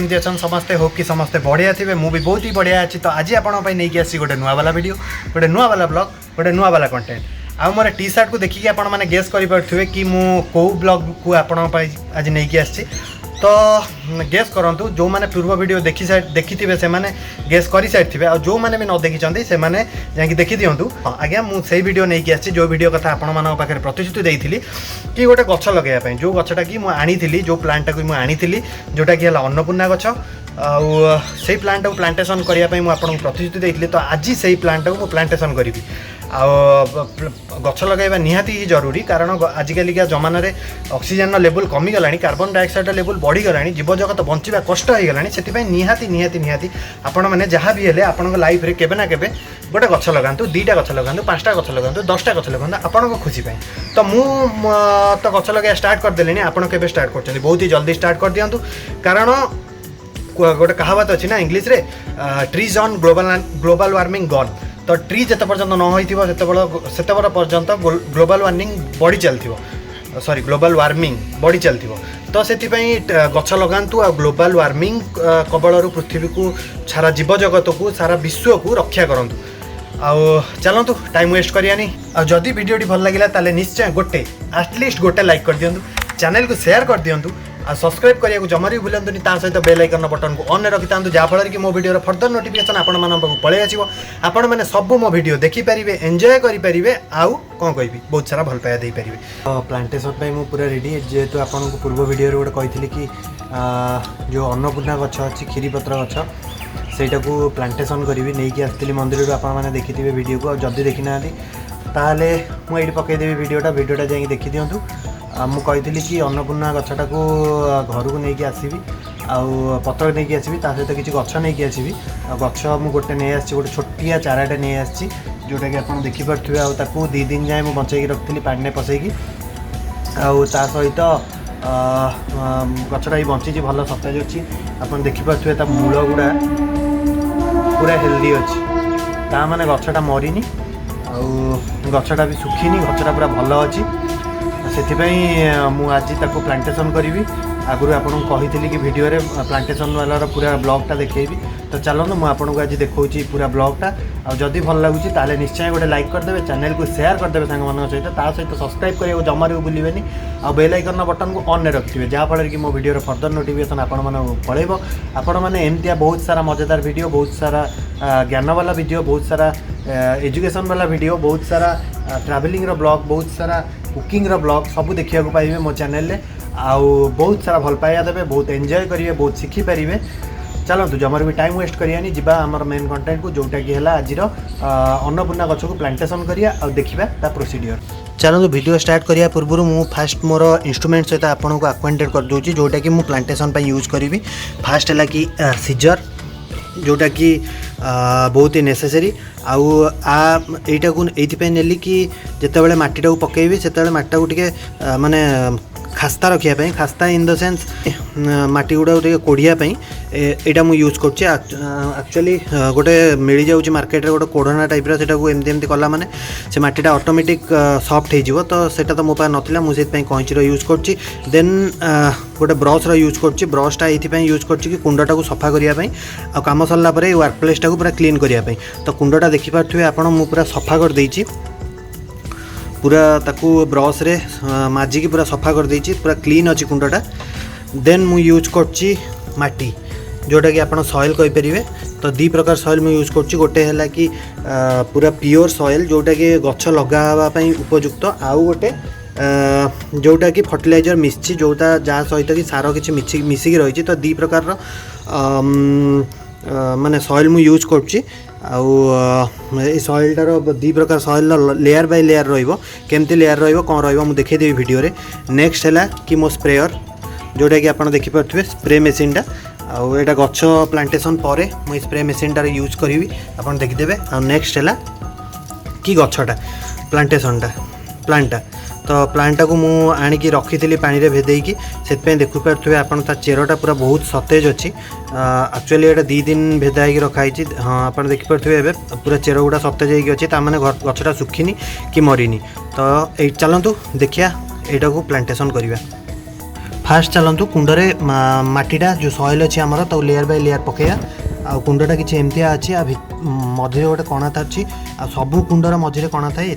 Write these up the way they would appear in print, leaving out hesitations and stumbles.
केमती अच्छा समस्ते होप कि समस्ते बढ़िया थे मु भी बहुत ही बढ़िया अच्छी। तो आज आपंप नहीं आसी गोटे नुआ वाला वीडियो गोटे नुआ वाला ब्लॉग गोटे नुआ वाला कंटेंट आउ मोर टी शर्ट को देखिए आपण मैंने गेस करें कि मु कौ ब्लॉग को आपण आज नहीं आसी। तो गेस करंतु जो मैंने पूर्व वीडियो देखी थे से मैंने गेस कर सारी आ जो मैंने भी न देखी से मैंने जाकि देखी दिंतु। आज्ञा मुझे वीडियो नहीं आसी जो वीडियो कथा आपण मान पाखे प्रतिश्रुति देती कि गोटे गछ लगे जो गछटा कि मुझे जो प्लांटा को मुझे जोटा कि अन्नपूर्णा गछ से प्लांट को प्लांटेशन करने मुझे प्रतिश्रुति देती। तो आज से प्लांट को प्लांटेशन करी गछ लगेगा निहाती ही जरूरी कारण आजिकलिका जमाना ऑक्सीजन लेवल कमीगला कार्बन डाइऑक्साइड लेवल बढ़ीगला जीवजगत बंचा कष्ट हो गला से निहाती निहाती निहाती आपण मैंने जहाँ भी हेले आपण लाइफ रे केबे ना केबे गोटे गछ लगातु 2टा गछ लगातु 5टा गछ लगातु 10टा गछ लगातु आपण खुशी पाए। तो मु तो गछ लगे स्टार्ट करदेली आपण केबे स्टार्ट कर बहुत ही जल्दी स्टार्ट कर दिंतु कारण गोटे कहावत अच्छी ना इंग्लीश रे trees on global warming gun. तो ट्री जिते पर्यंत न होते पर्यंत ग्लोबल वार्मिंग बढ़ी चलती सॉरी ग्लोबल वार्मिंग बढ़ी चलती। तो से गछ लगातु आ ग्लोबल वार्मिंग कबल पृथ्वी को सारा जीवजगत को सारा विश्व को रक्षा करूँ। आउ चलतु टाइम वेस्ट करियानी जदि वीडियोटी भल लगे ताले निश्चय गोटे एटलिस्ट गोटे लाइक कर दिंतु चैनल को शेयर कर दिंतु आ सब्सक्राइब करने को जमा भी भूलुनि सहित बेल आइकन बटन को ऑन रखि था जहाँफल कि मो वीडियो फर्दर नोटिफिकेशन आपण मानक पलि आसो आपण मैंने सब मो वीडियो देखिपारे एंजॉय करेंगे आउ कौन कहि बहुत सारा भल पाया दे पारे। प्लांटेशन मु पूरा रेडी जेहेतु आपन को पूर्व वीडियो गोटे कही कि जो अन्नपूर्णा गछ अच्छी खीरीपत्र गछ सेटा को प्लांटेशन करी नहीं आसती मंदिर आप देखिथे वीडियो को जदि देखी ना ताले मुझे पकईदेवी वीडियोटा जाकि देखी दिंतु। मु कही कि अन्नपूर्णा गछटा को घर को लेकिन आसबि आउ पत्र नहीं आसबि सहित किसी गछ नहीं आसबि गछ मु गोटे नहीं आसी गोटे छोटिया चाराटे नहीं आसी जोटा कि आप देखिपे आउ 2 दिन जाए मुझे बचेगी रखी पानी पसैकी आउ ता सहित गछटा भी बंची भल सतेज अच्छी आप देखिपे मूल गुड़ा पूरा हेल्दी अच्छी ता माने गछटा मरीनी आउ गछटा भी सुखीनी गछटा पूरा भल अच्छी से आज ताको प्लांटेशन करी आगुरी आपको कही कि वीडियो रे प्लांटेशन वाला पूरा ब्लॉगटा देखेबी। तो चलते मुझे आपको आज देखा पूरा ब्लॉगटा आ जदि भल लगुच ताले निश्चय गोटे लाइक करदे चैनल को शेयर करदे सांग सहित सहित सब्सक्राइब करने जमा भी भूलें आ बेल आइकन बटन को ऑन रखिए जहाँफल कि मो वीडियो फर्दर नोटिफिकेशन आपण पड़ेब। आपण मैंने एमतिया बहुत सारा मजेदार वीडियो बहुत सारा ज्ञान वाला वीडियो बहुत सारा एजुकेशन वाला वीडियो बहुत सारा ट्रैवलिंग ब्लॉग बहुत सारा कुकिंग ब्लॉग सब देखा पाइबे मो चैनल आउ बहुत सारा भल पाया देवे बहुत एंजॉय करेंगे बहुत शिखिपारे। चलतु जमार भी टाइम वेस्ट करियानी जिबा आमर मेन कंटेंट को जोटा कि है आज अन्नपूर्णा गछ को प्लांटेशन करिया आ देखिबा ता प्रोसीडियर। चलतु वीडियो स्टार्ट करिया पूर्व मु फास्ट मोर इंस्ट्रूमेंट सहित आपन को अक्वाइंटेड कर दूची जोटा कि मु प्लांटेशन पे यूज करी। फास्ट है कि सीजर जोटा कि बहुत ही नेसेसरी आउ एटा को एथि नेली कि जेतेबेले माटीटा को पकेबी सेतेबेले माटीटा को टिके माने खास्ता रखापी खास्ता इन द सेन्स माटी गुड़ा कोड़ियापाई यहाँ मुझे यूज कर एक्चुअली गोटे मिल जाऊँगी मार्केट रे गोटे कोड़ना टाइप एमती कला माने से माटीटा ऑटोमेटिक सॉफ्ट हो तो सेटा तो मो पास नाला मुझे कैंची यूज कर देन गोटे ब्रश यूज कर ब्रशटा ये यूज कर कुंडटा को सफा करने आ कम सरला वर्क प्लेसटा को पूरा क्लीन करने तो कुंडटा देखिपे आप पूरा सफा कर देइछि पूरा ताकू ब्रश रे माजिकी पूरा सफा कर देइछि पूरा क्लीन अच्छी कुंडटा। देन मु यूज करछि माटी जोटा कि आपन सॉइल कहि परिबे। तो 2 प्रकार सॉइल मु यूज करछि गोटे हैला कि पूरा प्योर सॉइल जोटा कि गछ लगावा पई उपयुक्त आउ गोटे जोटा कि फर्टिलाइजर मिसछि जोटा जा सहित कि सार किछि मिसिकी रहिछि। तो 2 प्रकार रो माने सॉइल मु यूज करछि आउ सॉइलटार 2 प्रकार सॉइल लेयर बाय लेयर रहिबो केमती लेयर रहिबो कोन रहिबो मु देखै देबी वीडियो रे। नेक्स्ट हैला कि मो स्प्रेयर जोटा कि आपण देखि परथुवे स्प्रे मशीनटा आउ एटा गछ प्लांटेशन परे मु स्प्रे मशीनटार यूज करिवि आपण देखि देबे। आ नेक्स्ट हैला कि गछटा प्लांटेशनटा प्लांटा तो प्लांटा को मु आनिकी रखी पानी रे भेदेकी से देखु पारे आप चेरटा पूरा बहुत सतेज अच्छी एक्चुअली ये 2 दिन भेदाई रखाई। हाँ आप देखिपे पूरा चेर गुड़ा सतेज अच्छी ताने गछटा सुखीनी कि मरीनी। तो ये चलतु देखिया यहाँ को प्लांटेशन करवा। फास्ट चलतु कुंडरे माटीटा जो सॉइल अच्छी आमर तो लेयर बाय लेयर पकड़ा आ कुंडटा किसी एमतिया अच्छी मझे गोटे कणा अच्छी आ सबू कुंडर मझे कणा थाए ये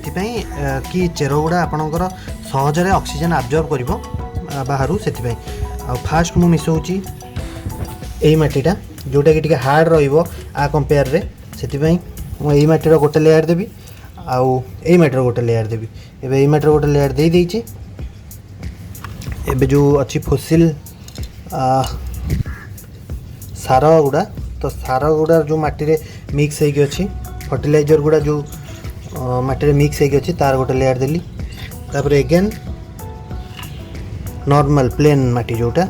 कि चेर गुड़ा आपणकर सहजरे ऑक्सीजन अब्जॉर्ब कर बाहर से फास्ट मु मिसौची यही मटीटा जोटा कि हार्ड रहा कंपेयर रे से यही मटीर गोटे लेयर देवी आउ यही मटीर गोटे लेयर देवी एबे यही मटीर गोटे लेयर दे देइछि एबे जो अच्छी फसिल सार गुड़ा तो सार गुड़ा जो माटी रे मिक्स होगी अच्छी फर्टिलाइजर गुड़ा जो माटी रे मिक्स होगी अच्छी तार गोटे लेयर देली तापर एगेन नॉर्मल प्लेन माटी जोटा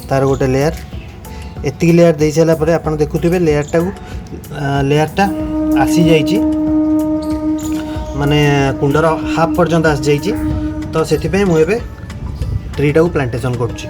तार गोटे लेयर एतिक लेयर दे सारा पर आप देखुथे लेयरटा आसी जाइए माने कुंडर हाफ पर्यंत आसी जाइए तो से मुझे ट्रीटा को प्लांटेशन करुच्ची।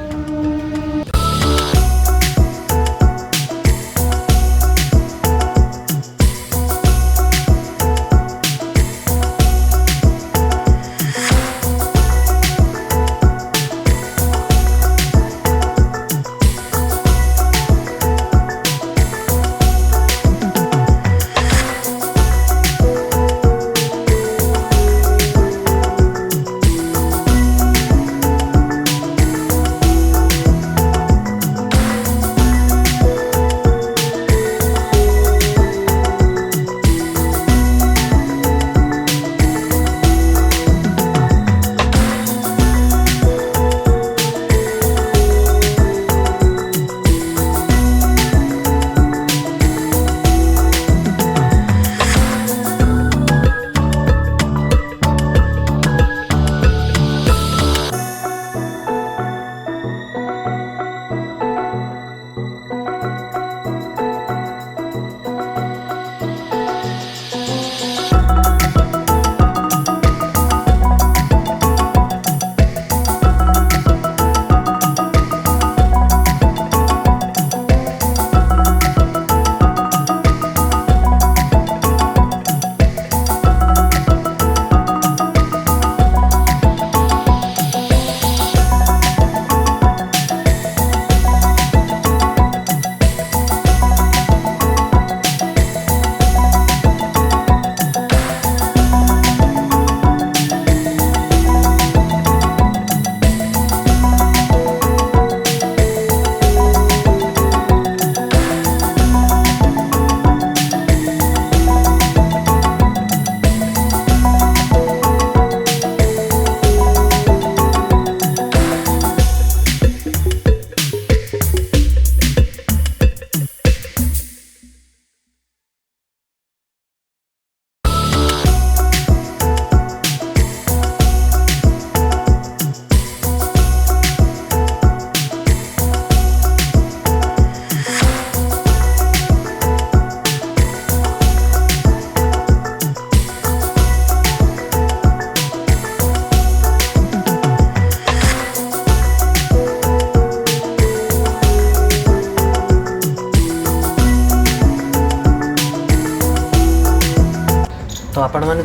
तो आपण मैंने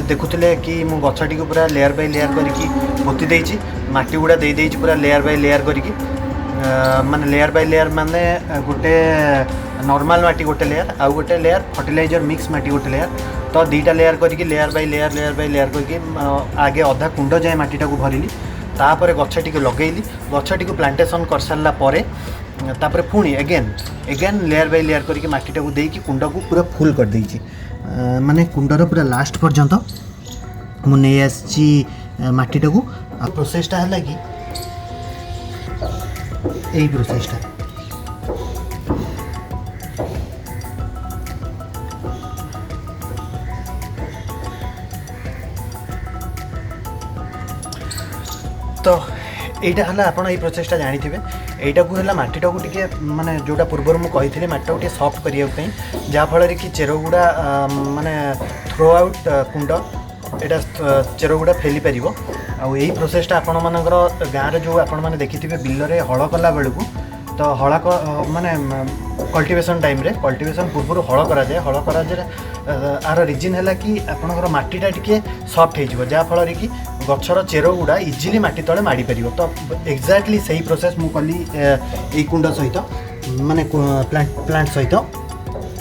देखुले कि मु गछटी को पूरा लेयर बाय लेयर करके पोती देइछि माटी गुड़ा दे देइछि पूरा लेयर बाय लेयर करके माने लेयर बाय लेयर माने गोटे नॉर्मल माटी गोटे लेयर आउ गोटे लेयर फर्टिलाइजर मिक्स माटी गोटे लेयर तो दीटा लेयर करके लेयर बाय लेयर करके आगे अधा कुंड जाए माटीटा को भरली तापर गछटी को लगेली गछटी को प्लांटेशन कर सारा पर तापर पुणी एगेन लेयर बाय लेयर करके माटीटा को देकी कुंड को पूरा फुल कर देइछि माने कुंडर पूरा लास्ट पर्यंत मु नहीं आसी माटीटा को प्रोसेसटा है कि यही प्रोसेसटा तो এইটা হলা আপন এই প্রসেসটা জানিথিবে এইটা কু হলা মাটিটা কু টিকে মানে যোটা পূর্বর মু কইଥିଲି মাটিটা টিকে সফট করিয়া পই যা ফଳରେ কি চেরগুড়া মানে থ্রো আউট কুंड এটা চেরগুড়া ফেলি পারিবো आ এই প্রসেসটা আপন মানকৰ গাঁরে जो আপন মানে দেখিথিবে বিলরে হଳ কলা বেলকু तो हला माने कल्टिवेशन टाइम रे कल्टिवेशन पूर्व हल करा जाए आर रिजन है कि आपणकर मटीटा टिके सफ्ट हो जहाँफल कि गछर चेर गुड़ा इजिली माटी तले माड़ी पार। तो एक्जाक्टली सही प्रोसेस मु कली ए कुंड सहित माने प्लांट सहित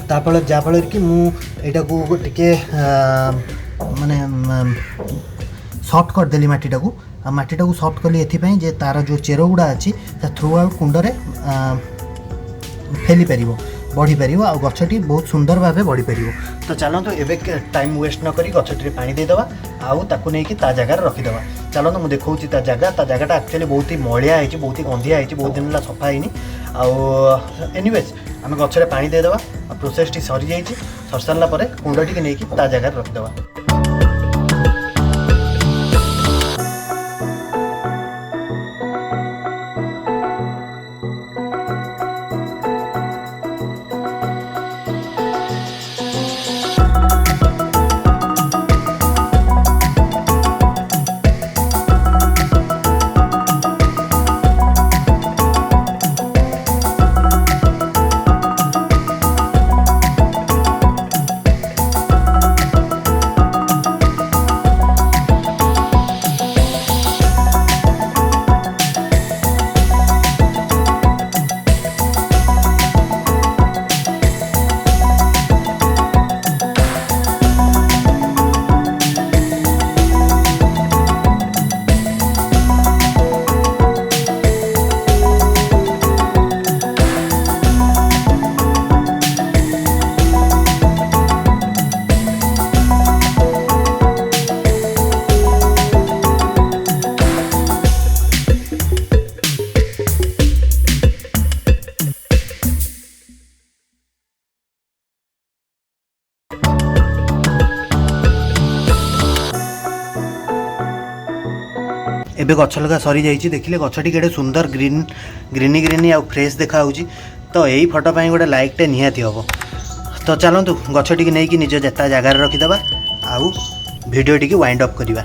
ताफल जहाँफल कि मुझा को टिके माने सॉफ्ट करदेली माटीटा को माटीटा को सॉफ्ट कली एथिपाई जे तार जो चेर गुड़ा अच्छी थ्रू आउट कुंडरे फेली पार बढ़ी पार आ गछटी बहुत सुंदर भाव बढ़ी पार। तो चलतु एवं टाइम वेस्ट नक गछटी पानी देदेवा आउ ताकू नहीं ता जगार रखीदे। चलतु मुझे देखा ता जगटा एक्चुअली बहुत ही मलिया है, बहुत ही गंधिया है, बहुत दिन है सफा है। एनीवेज आम गचरे पानी देदेवा प्रोसेस टी सरी जाइए सर सारा कुंड टी नहीं ता जगार रखीदे। एबे गछ लगा सरी जाइए देखिले गछटी केड़े सुंदर ग्रीनी आउ फ्रेश देखा। तो यही फोटो पाई गोटे लाइकटे निहाती हम। तो चलतु गछटी नहीं कि निज जेता जगार रखीदे आउ वीडियो टी वाइंड अप करवा।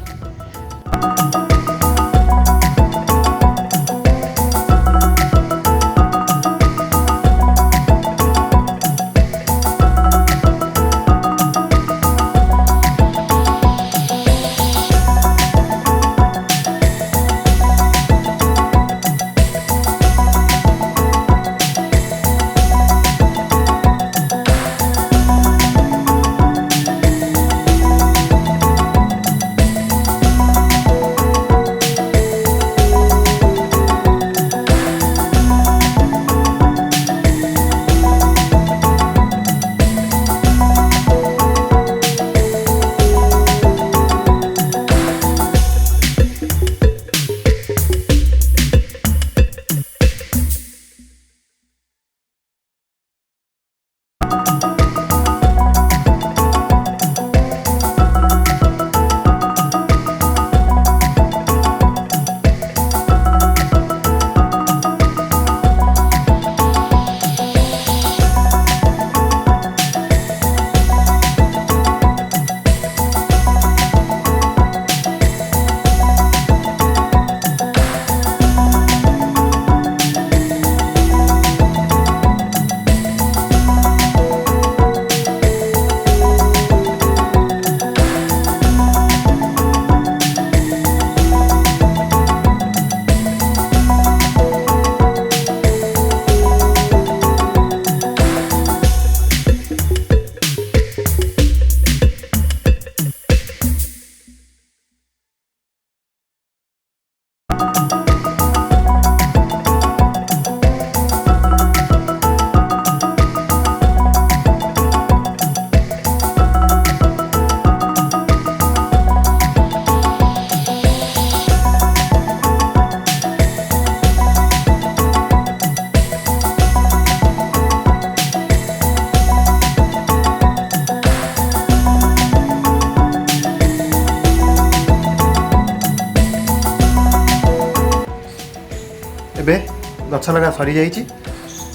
गछ लगा सरी जाइए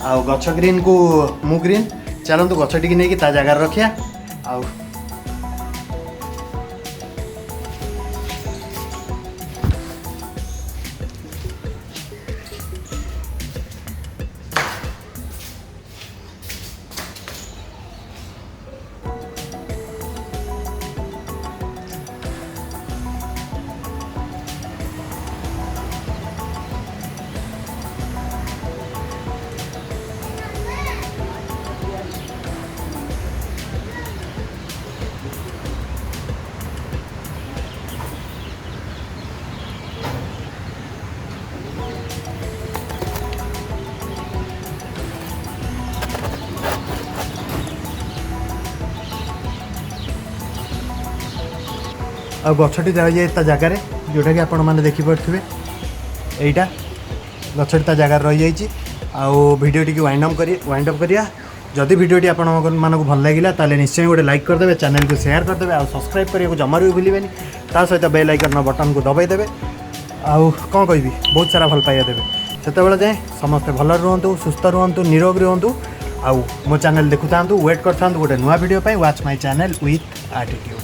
आ गछ ग्रीन को मु ग्रीन चलतु गछ टी नहीं ता जगार रखिया आउ ଆଉ ଗଛଟି ରହିଯାଏ ତା ଜାଗାରେ ଯେଉଁଟାକି ଆପଣମାନେ ଦେଖିପାରୁଥିବେ ଏଇଟା ଗଛଟି ତା ଜାଗାରେ ରହିଯାଇଛି। ଆଉ ଭିଡ଼ିଓଟିକୁ ୱାଇଣ୍ଡ ଅପ୍ କରିବା। ଯଦି ଭିଡ଼ିଓଟି ଆପଣମାନଙ୍କୁ ଭଲ ଲାଗିଲା ତାହେଲେ ନିଶ୍ଚୟ ଗୋଟେ ଲାଇକ୍ କରିଦେବେ, ଚ୍ୟାନେଲକୁ ସେୟାର କରିଦେବେ, ଆଉ ସବସ୍କ୍ରାଇବ୍ କରିବାକୁ ଜମାରୁ ବି ଭୁଲିବେନି। ତା ସହିତ ବେଲ୍ ଆଇକନ୍ ବଟନ୍କୁ ଦବାଇ ଦେବେ। ଆଉ କ'ଣ କହିବି, ବହୁତ ସାରା ଭଲ ପାଇବା ଦେବେ। ସେତେବେଳେ ଯାଏଁ ସମସ୍ତେ ଭଲରେ ରୁହନ୍ତୁ, ସୁସ୍ଥ ରୁହନ୍ତୁ, ନିରୋଗ ରୁହନ୍ତୁ। ଆଉ ମୋ ଚ୍ୟାନେଲ୍ ଦେଖୁଥାନ୍ତୁ, ୱେଟ୍ କରିଥାନ୍ତୁ ଗୋଟେ ନୂଆ ଭିଡ଼ିଓ ପାଇଁ। Watch my channel with attitude.